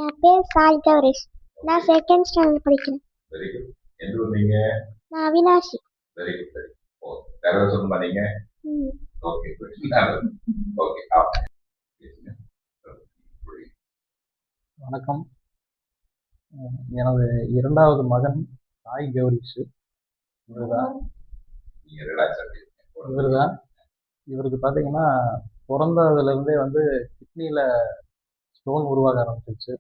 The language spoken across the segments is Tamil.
என் பேர் சாய் கௌரேஷ். நான் செகண்ட் ஸ்டாண்டர்ட் படிக்கிறேன். Very good. எந்த ஊர் நீங்க? நான் Avinashi. Very good very good. ஓ, வேற ஏதாவது சொல்லணுமா நீங்க? Okay good. ஓகே வணக்கம். எனது இரண்டாவது மகன் சாய் கௌரீஷ். இவர்தான் இவருக்கு பார்த்தீங்கன்னா பிறந்ததுலேருந்தே வந்து கிட்னியில் ஸ்டோன் உருவாக ஆரம்பிச்சிருச்சு.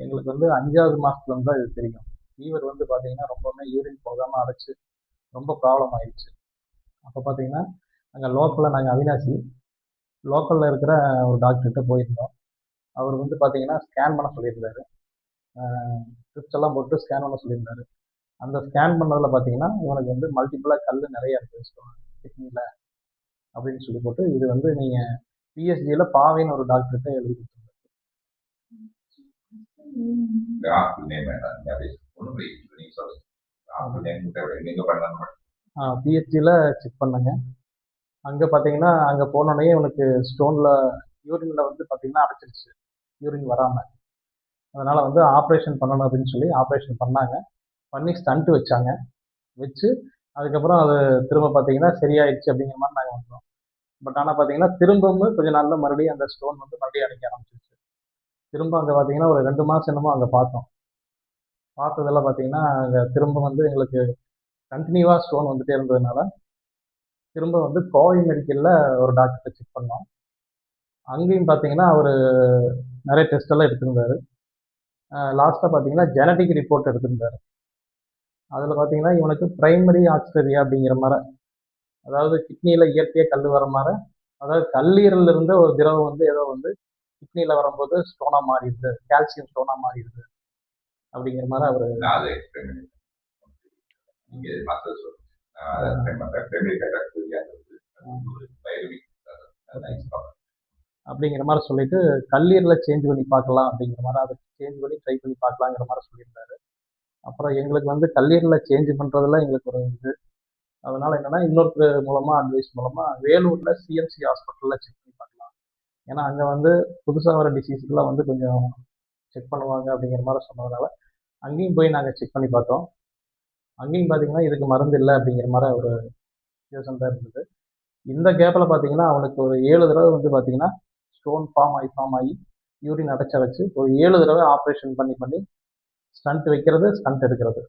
எங்களுக்கு வந்து 5வது மாதத்துலேருந்து தான் இது தெரியும். ஃபீவர் வந்து பார்த்தீங்கன்னா ரொம்பவுமே யூரின் போகாமல் அடைச்சி ரொம்ப ப்ராப்ளம் ஆயிடுச்சு. அப்போ பார்த்தீங்கன்னா அங்கே லோக்கலில் நாங்கள் அவினாசி லோக்கலில் இருக்கிற ஒரு டாக்டர்கிட்ட போயிருந்தோம். அவர் வந்து பார்த்தீங்கன்னா ஸ்கேன் பண்ண சொல்லியிருந்தாரு. ட்ரிப்ஸ் எல்லாம் போட்டு ஸ்கேன் பண்ண சொல்லியிருந்தாரு. அந்த ஸ்கேன் பண்ணதில் பார்த்தீங்கன்னா இவனுக்கு வந்து மல்டிபிளாக கல் நிறைய இருக்குது கிட்னியில் அப்படின்னு சொல்லி போட்டு இது வந்து நீங்கள் பிஎஸ்ஜியில் பாவின்னு ஒரு டாக்டர்கிட்ட எழுதி கொடுத்துருந்தாரு. பிஹெச்சியில் செக் பண்ணங்க. அங்கே பார்த்தீங்கன்னா அங்கே போனோடனே இவனுக்கு ஸ்டோனில் யூரினில் வந்து பார்த்தீங்கன்னா அடைச்சிருச்சு, யூரின் வராமல். அதனால் வந்து ஆப்ரேஷன் பண்ணணும் அப்படின்னு சொல்லி ஆப்ரேஷன் பண்ணி ஸ்டண்ட்டு வச்சாங்க. வச்சு அதுக்கப்புறம் அது திரும்ப பார்த்தீங்கன்னா சரியாயிடுச்சு அப்படிங்கிற மாதிரி நாங்கள் வந்தோம். பட் ஆனால் பார்த்தீங்கன்னா திரும்பவும் கொஞ்சம் நாளில் மறுபடியும் அந்த ஸ்டோன் வந்து மறுபடியும் அடைக்க ஆரம்பிச்சிருச்சு. திரும்ப அங்கே பார்த்தீங்கன்னா ஒரு 2 மாதம் என்னமோ அங்கே பார்த்தோம். பார்த்ததெல்லாம் பார்த்தீங்கன்னா அங்கே திரும்ப வந்து எங்களுக்கு கண்டினியூவாக ஸ்டோன் வந்துட்டே இருந்ததுனால திரும்ப வந்து கோவை மெடிக்கலில் ஒரு டாக்டர்கிட்ட செக் பண்ணோம். அங்கேயும் பார்த்தீங்கன்னா அவர் நிறைய டெஸ்ட் எல்லாம் எடுத்திருந்தாரு. லாஸ்ட்டாக பார்த்தீங்கன்னா ஜெனட்டிக் ரிப்போர்ட் எடுத்திருந்தாரு. அதில் பார்த்தீங்கன்னா இவனுக்கு பிரைமரி ஆக்சிடரியா அப்படிங்கிற மாதிரி, அதாவது கிட்னியில் இயற்கையாக கல் வர மாதிரி, அதாவது கல்லீரலில் இருந்த ஒரு திரவம் வந்து ஏதோ வந்து கிட்னியில் வரும்போது ஸ்டோனாக மாறிடுது, கால்சியம் ஸ்டோனாக மாறிடுது அப்படிங்கிற மாதிரி அவர் அப்படிங்கிற மாதிரி சொல்லிட்டு கல்லீரலை சேஞ்ச் பண்ணி பார்க்கலாம் அப்படிங்கிற மாதிரி, அதை சேஞ்ச் பண்ணி ட்ரை பண்ணி பார்க்கலாங்கிற மாதிரி சொல்லியிருந்தாரு. அப்புறம் எங்களுக்கு வந்து கல்லீரலை சேஞ்ச் பண்ணுறதுல எங்களுக்கு ஒரு இது, அதனால என்னன்னா இன்னொருத்தர் மூலமாக அட்வைஸ் மூலமாக வேலூரில் சிஎம்சி ஹாஸ்பிட்டலில் செக் பண்ணி பார்க்கலாம், ஏன்னா அங்கே வந்து புதுசாக வர டிசீஸ்க்கெலாம் வந்து கொஞ்சம் செக் பண்ணுவாங்க அப்படிங்கிற மாதிரி சொன்னதுனால அங்கேயும் போய் நாங்கள் செக் பண்ணி பார்த்தோம். அங்கேயும் பார்த்தீங்கன்னா இதுக்கு மருந்து இல்லை அப்படிங்கிற மாதிரி ஒரு சிச்சுவேஷன் தான் இருந்தது. இந்த கேப்பில் பார்த்தீங்கன்னா அவனுக்கு ஒரு 7 தடவை வந்து பார்த்தீங்கன்னா ஸ்டோன் ஃபார்ம் ஆகி யூரின் அடைச்ச வச்சு ஒரு 7 தடவை ஆப்ரேஷன் பண்ணி ஸ்டண்ட் வைக்கிறது, ஸ்டண்ட் எடுக்கிறது.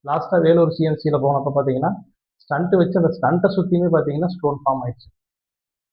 லாஸ்ட்டாக வேலூர் சிஎம்சியில் போனப்போ பார்த்தீங்கன்னா ஸ்டண்ட்டு வச்சு அந்த ஸ்டண்ட்டை சுற்றியுமே பார்த்தீங்கன்னா ஸ்டோன் ஃபார்ம் ஆயிடுச்சு.